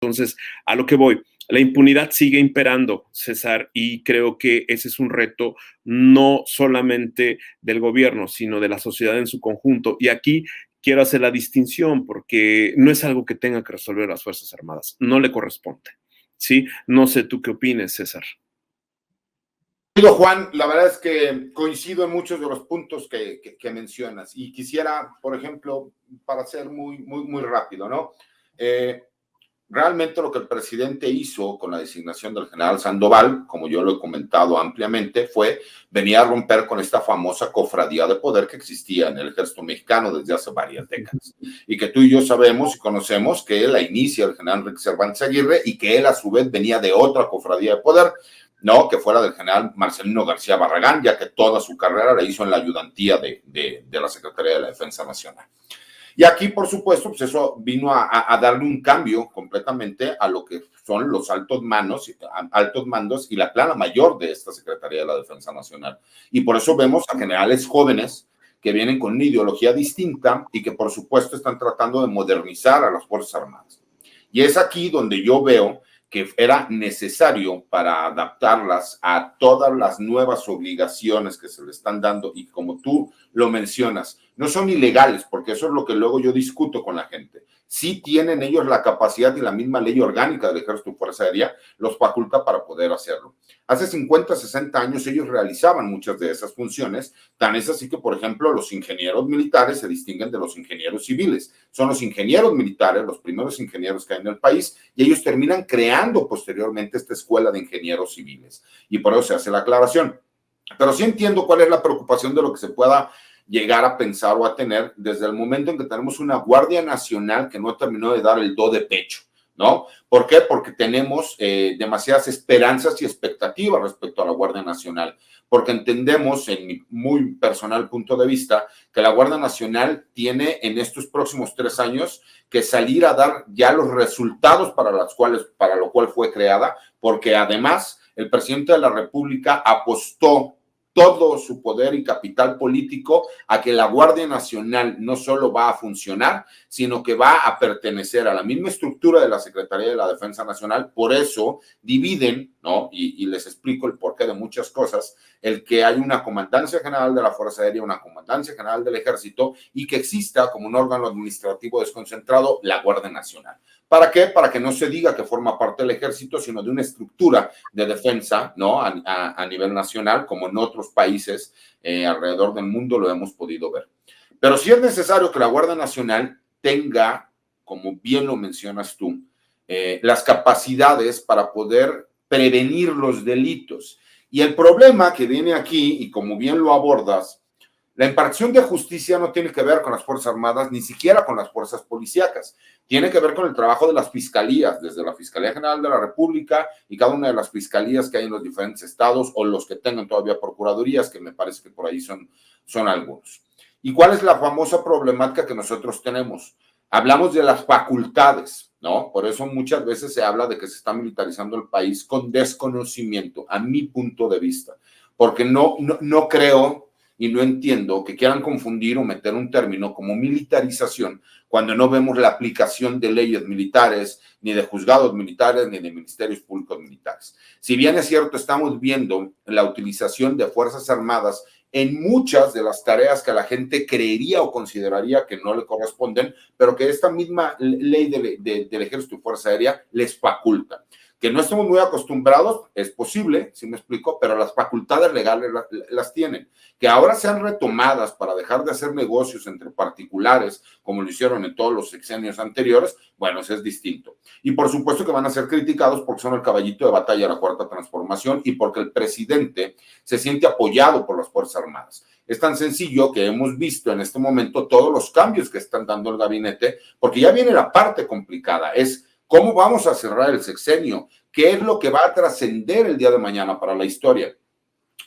Entonces, a lo que voy, la impunidad sigue imperando, César, y creo que ese es un reto no solamente del gobierno, sino de la sociedad en su conjunto. Y aquí quiero hacer la distinción porque no es algo que tengan que resolver las Fuerzas Armadas, no le corresponde. ¿Sí? No sé tú qué opines, César. Juan, la verdad es que coincido en muchos de los puntos que mencionas y quisiera, por ejemplo, para ser muy rápido, ¿no? Realmente lo que el presidente hizo con la designación del general Sandoval, como yo lo he comentado ampliamente, fue venir a romper con esta famosa cofradía de poder que existía en el ejército mexicano desde hace varias décadas y que tú y yo sabemos y conocemos que la inicia el general Enrique Cervantes Aguirre y que él a su vez venía de otra cofradía de poder, no que fuera del general Marcelino García Barragán, ya que toda su carrera la hizo en la ayudantía de la Secretaría de la Defensa Nacional. Y aquí, por supuesto, pues eso vino a darle un cambio completamente a lo que son los altos mandos y la plana mayor de esta Secretaría de la Defensa Nacional. Y por eso vemos a generales jóvenes que vienen con una ideología distinta y que, por supuesto, están tratando de modernizar a las Fuerzas Armadas. Y es aquí donde yo veo que era necesario para adaptarlas a todas las nuevas obligaciones que se le están dando y como tú lo mencionas, no son ilegales, porque eso es lo que luego yo discuto con la gente. Sí tienen ellos la capacidad y la misma ley orgánica del Ejército y Fuerza Aérea los faculta para poder hacerlo. Hace 50, 60 años ellos realizaban muchas de esas funciones, tan es así que, por ejemplo, los ingenieros militares se distinguen de los ingenieros civiles. Son los ingenieros militares, los primeros ingenieros que hay en el país, y ellos terminan creando posteriormente esta escuela de ingenieros civiles. Y por eso se hace la aclaración. Pero sí entiendo cuál es la preocupación de lo que se pueda llegar a pensar o a tener desde el momento en que tenemos una Guardia Nacional que no terminó de dar el do de pecho, ¿no? ¿Por qué? Porque tenemos demasiadas esperanzas y expectativas respecto a la Guardia Nacional, porque entendemos, en mi muy personal punto de vista, que la Guardia Nacional tiene en estos próximos 3 años que salir a dar ya los resultados para lo cual fue creada, porque además el presidente de la República apostó todo su poder y capital político a que la Guardia Nacional no solo va a funcionar, sino que va a pertenecer a la misma estructura de la Secretaría de la Defensa Nacional. Por eso dividen, ¿no? Y les explico el porqué de muchas cosas, el que hay una Comandancia General de la Fuerza Aérea, una Comandancia General del Ejército y que exista como un órgano administrativo desconcentrado la Guardia Nacional. ¿Para qué? Para que no se diga que forma parte del ejército, sino de una estructura de defensa, ¿no? A nivel nacional, como en otros países alrededor del mundo lo hemos podido ver. Pero sí es necesario que la Guardia Nacional tenga, como bien lo mencionas tú, las capacidades para poder prevenir los delitos. Y el problema que viene aquí, y como bien lo abordas, la impartición de justicia no tiene que ver con las Fuerzas Armadas, ni siquiera con las fuerzas policíacas. Tiene que ver con el trabajo de las fiscalías, desde la Fiscalía General de la República y cada una de las fiscalías que hay en los diferentes estados o los que tengan todavía procuradurías, que me parece que por ahí son algunos. ¿Y cuál es la famosa problemática que nosotros tenemos? Hablamos de las facultades, ¿no? Por eso muchas veces se habla de que se está militarizando el país con desconocimiento, a mi punto de vista, porque no creo y no entiendo que quieran confundir o meter un término como militarización cuando no vemos la aplicación de leyes militares, ni de juzgados militares, ni de ministerios públicos militares. Si bien es cierto, estamos viendo la utilización de Fuerzas Armadas en muchas de las tareas que la gente creería o consideraría que no le corresponden, pero que esta misma ley del Ejército y Fuerza Aérea les faculta. Que no estamos muy acostumbrados, es posible, si me explico, pero las facultades legales las tienen. Que ahora sean retomadas para dejar de hacer negocios entre particulares, como lo hicieron en todos los sexenios anteriores, bueno, eso es distinto. Y por supuesto que van a ser criticados porque son el caballito de batalla de la Cuarta Transformación y porque el presidente se siente apoyado por las Fuerzas Armadas. Es tan sencillo que hemos visto en este momento todos los cambios que están dando el gabinete, porque ya viene la parte complicada, es ¿cómo vamos a cerrar el sexenio? ¿Qué es lo que va a trascender el día de mañana para la historia?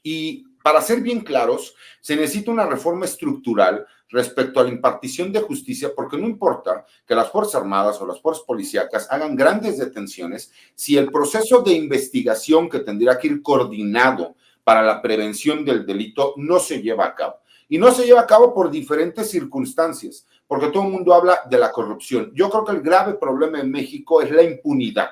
Y para ser bien claros, se necesita una reforma estructural respecto a la impartición de justicia, porque no importa que las Fuerzas Armadas o las Fuerzas Policíacas hagan grandes detenciones, si el proceso de investigación que tendría que ir coordinado para la prevención del delito no se lleva a cabo. Y no se lleva a cabo por diferentes circunstancias. porque todo el mundo habla de la corrupción. Yo creo que el grave problema en México es la impunidad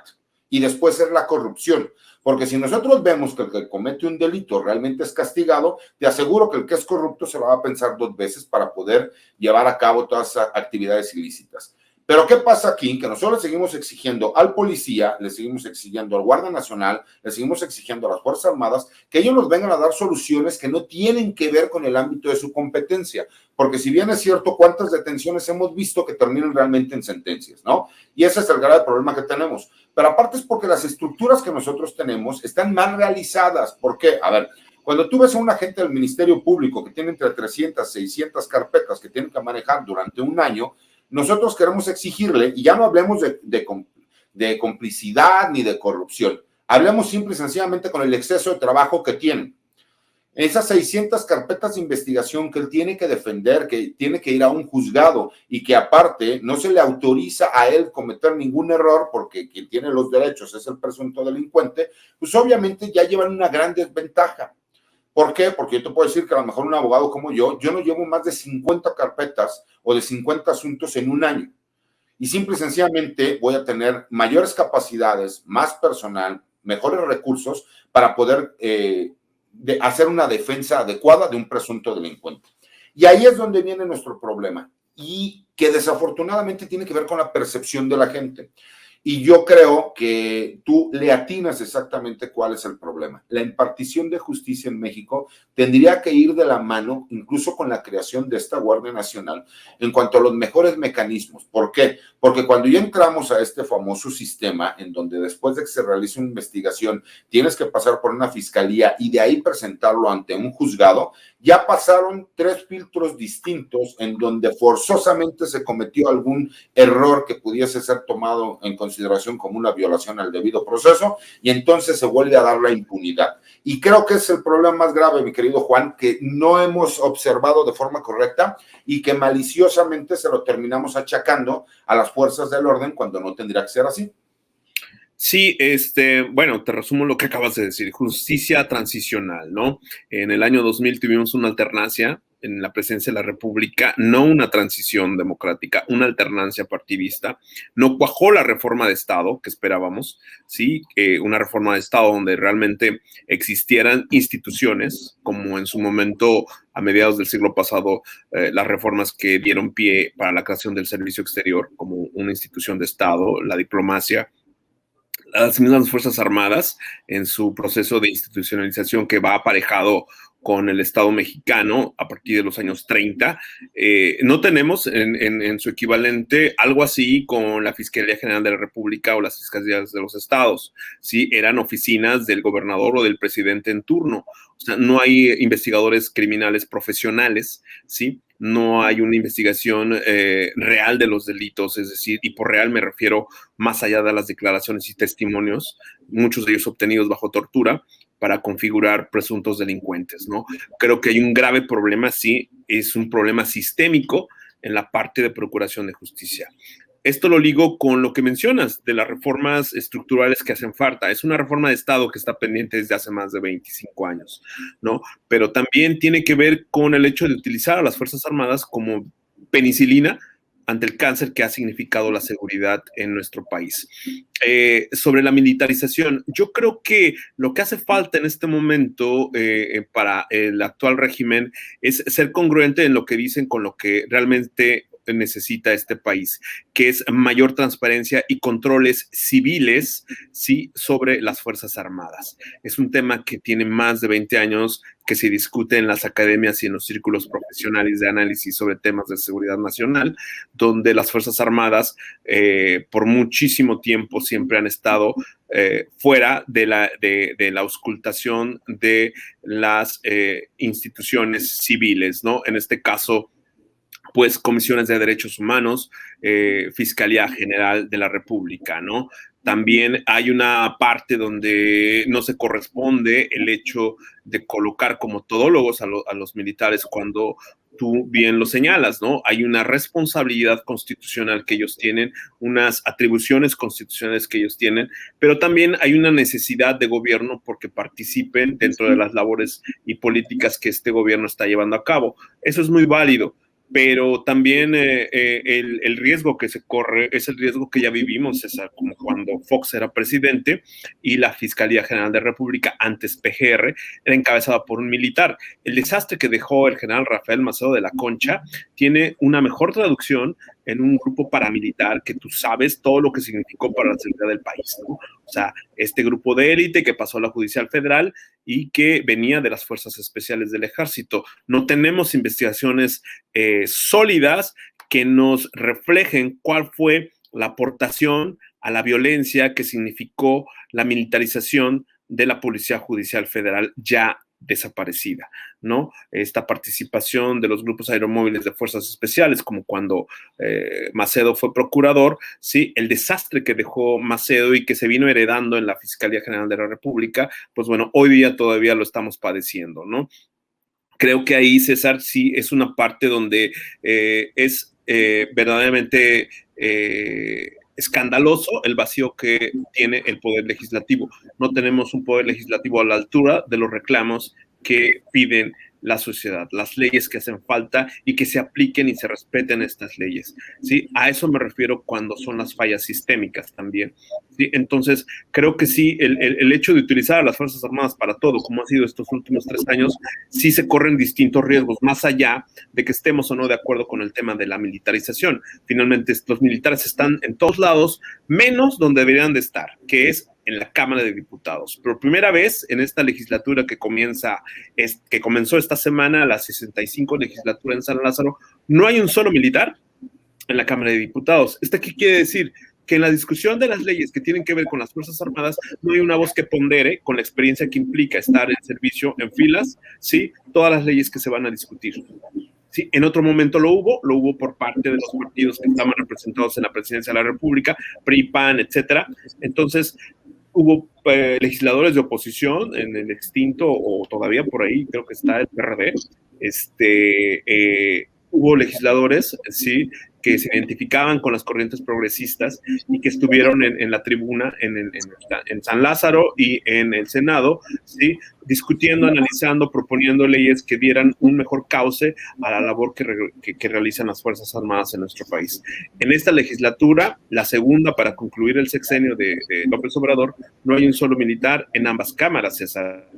y después es la corrupción. Porque si nosotros vemos que el que comete un delito realmente es castigado, te aseguro que el que es corrupto se lo va a pensar 2 veces para poder llevar a cabo todas esas actividades ilícitas. Pero ¿qué pasa aquí? Que nosotros le seguimos exigiendo al policía, le seguimos exigiendo al Guardia Nacional, le seguimos exigiendo a las Fuerzas Armadas que ellos nos vengan a dar soluciones que no tienen que ver con el ámbito de su competencia. Porque si bien es cierto, ¿cuántas detenciones hemos visto que terminan realmente en sentencias, no? Y ese es el grave problema que tenemos. Pero aparte es porque las estructuras que nosotros tenemos están mal realizadas. ¿Por qué? A ver, cuando tú ves a un agente del Ministerio Público que tiene entre 300, 600 carpetas que tiene que manejar durante un año, nosotros queremos exigirle, y ya no hablemos de complicidad ni de corrupción, hablemos simple y sencillamente con el exceso de trabajo que tienen. Esas 600 carpetas de investigación que él tiene que defender, que tiene que ir a un juzgado y que aparte no se le autoriza a él cometer ningún error porque quien tiene los derechos es el presunto delincuente, pues obviamente ya llevan una gran desventaja. ¿Por qué? Porque yo te puedo decir que a lo mejor un abogado como yo no llevo más de 50 carpetas o de 50 asuntos en un año. Y simple y sencillamente voy a tener mayores capacidades, más personal, mejores recursos para poder hacer una defensa adecuada de un presunto delincuente. Y ahí es donde viene nuestro problema y que desafortunadamente tiene que ver con la percepción de la gente. Y yo creo que tú le atinas exactamente cuál es el problema. La impartición de justicia en México tendría que ir de la mano, incluso con la creación de esta Guardia Nacional, en cuanto a los mejores mecanismos. ¿Por qué? Porque cuando ya entramos a este famoso sistema, en donde después de que se realice una investigación, tienes que pasar por una fiscalía y de ahí presentarlo ante un juzgado, ya pasaron 3 filtros distintos en donde forzosamente se cometió algún error que pudiese ser tomado en consideración como una violación al debido proceso y entonces se vuelve a dar la impunidad. Y creo que es el problema más grave, mi querido Juan, que no hemos observado de forma correcta y que maliciosamente se lo terminamos achacando a las fuerzas del orden cuando no tendría que ser así. Sí, bueno, te resumo lo que acabas de decir, justicia transicional, ¿no? En el año 2000 tuvimos una alternancia en la presidencia de la República, no una transición democrática, una alternancia partidista. No cuajó la reforma de Estado que esperábamos, ¿sí? Una reforma de Estado donde realmente existieran instituciones, como en su momento, a mediados del siglo pasado, las reformas que dieron pie para la creación del servicio exterior como una institución de Estado, la diplomacia, las mismas Fuerzas Armadas en su proceso de institucionalización que va aparejado con el Estado mexicano a partir de los años 30. No tenemos en su equivalente algo así con la Fiscalía General de la República o las Fiscalías de los Estados, ¿sí? Eran oficinas del gobernador o del presidente en turno. O sea, no hay investigadores criminales profesionales, ¿sí? No hay una investigación real de los delitos, es decir, y por real me refiero más allá de las declaraciones y testimonios, muchos de ellos obtenidos bajo tortura, para configurar presuntos delincuentes, ¿no? Creo que hay un grave problema, sí, es un problema sistémico en la parte de procuración de justicia. Esto lo ligo con lo que mencionas de las reformas estructurales que hacen falta. Es una reforma de Estado que está pendiente desde hace más de 25 años, ¿no? Pero también tiene que ver con el hecho de utilizar a las Fuerzas Armadas como penicilina ante el cáncer que ha significado la seguridad en nuestro país. Sobre la militarización, yo creo que lo que hace falta en este momento para el actual régimen es ser congruente en lo que dicen con lo que realmente necesita este país, que es mayor transparencia y controles civiles, sí, sobre las Fuerzas Armadas. Es un tema que tiene más de 20 años que se discute en las academias y en los círculos profesionales de análisis sobre temas de seguridad nacional, donde las Fuerzas Armadas por muchísimo tiempo siempre han estado fuera de la auscultación de las instituciones civiles, ¿no? En este caso, pues comisiones de derechos humanos, Fiscalía General de la República, ¿no? También hay una parte donde no se corresponde el hecho de colocar como todólogos a los militares cuando tú bien lo señalas, ¿no? Hay una responsabilidad constitucional que ellos tienen, unas atribuciones constitucionales que ellos tienen, pero también hay una necesidad de gobierno porque participen dentro de las labores y políticas que este gobierno está llevando a cabo. Eso es muy válido. pero también el riesgo que se corre es el riesgo que ya vivimos, César, como cuando Fox era presidente y la Fiscalía General de la República, antes PGR, era encabezada por un militar. El desastre que dejó el general Rafael Maceo de la Concha tiene una mejor traducción en un grupo paramilitar que tú sabes todo lo que significó para la seguridad del país, ¿no? O sea, este grupo de élite que pasó a la Judicial Federal y que venía de las Fuerzas Especiales del Ejército. No tenemos investigaciones sólidas que nos reflejen cuál fue la aportación a la violencia que significó la militarización de la Policía Judicial Federal ya desaparecida, ¿no? Esta participación de los grupos aeromóviles de fuerzas especiales, como cuando Macedo fue procurador, ¿sí? El desastre que dejó Macedo y que se vino heredando en la Fiscalía General de la República, pues bueno, hoy día todavía lo estamos padeciendo, ¿no? Creo que ahí, César, sí es una parte donde es verdaderamente escandaloso el vacío que tiene el Poder Legislativo. No tenemos un Poder Legislativo a la altura de los reclamos que piden la sociedad, las leyes que hacen falta y que se apliquen y se respeten estas leyes, ¿sí? A eso me refiero cuando son las fallas sistémicas también, ¿sí? Entonces, creo que sí, el hecho de utilizar a las Fuerzas Armadas para todo, como ha sido estos últimos 3 años, sí se corren distintos riesgos, más allá de que estemos o no de acuerdo con el tema de la militarización. Finalmente, los militares están en todos lados, menos donde deberían de estar, que es en la Cámara de Diputados. Por primera vez en esta legislatura que comenzó esta semana, la 65 legislatura en San Lázaro, no hay un solo militar en la Cámara de Diputados. ¿Esto qué quiere decir? Que en la discusión de las leyes que tienen que ver con las Fuerzas Armadas no hay una voz que pondere con la experiencia que implica estar en servicio en filas, ¿sí? Todas las leyes que se van a discutir. Sí, en otro momento lo hubo por parte de los partidos que estaban representados en la presidencia de la República, PRI, PAN, etcétera. Entonces, hubo legisladores de oposición en el extinto, o todavía por ahí, creo que está el PRD, hubo legisladores, sí, que se identificaban con las corrientes progresistas y que estuvieron en la tribuna en San Lázaro y en el Senado, ¿sí? Discutiendo, analizando, proponiendo leyes que dieran un mejor cauce a la labor que realizan las Fuerzas Armadas en nuestro país. En esta legislatura, la segunda para concluir el sexenio de López Obrador, no hay un solo militar en ambas cámaras, César.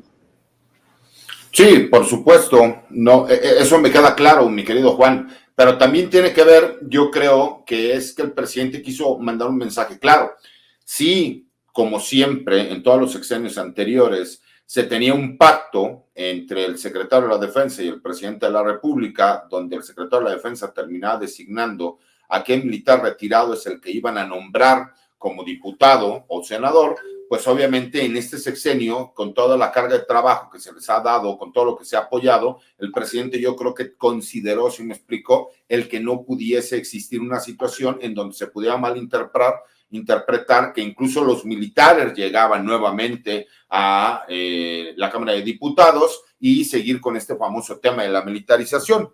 Sí, por supuesto, no, eso me queda claro, mi querido Juan, pero también tiene que ver, yo creo, que es que el presidente quiso mandar un mensaje claro. Sí, como siempre, en todos los sexenios anteriores, se tenía un pacto entre el secretario de la Defensa y el presidente de la República, donde el secretario de la Defensa terminaba designando a qué militar retirado es el que iban a nombrar como diputado o senador. Pues obviamente en este sexenio, con toda la carga de trabajo que se les ha dado, con todo lo que se ha apoyado, el presidente yo creo que consideró, si me explico, el que no pudiese existir una situación en donde se pudiera malinterpretar que incluso los militares llegaban nuevamente a la Cámara de Diputados y seguir con este famoso tema de la militarización.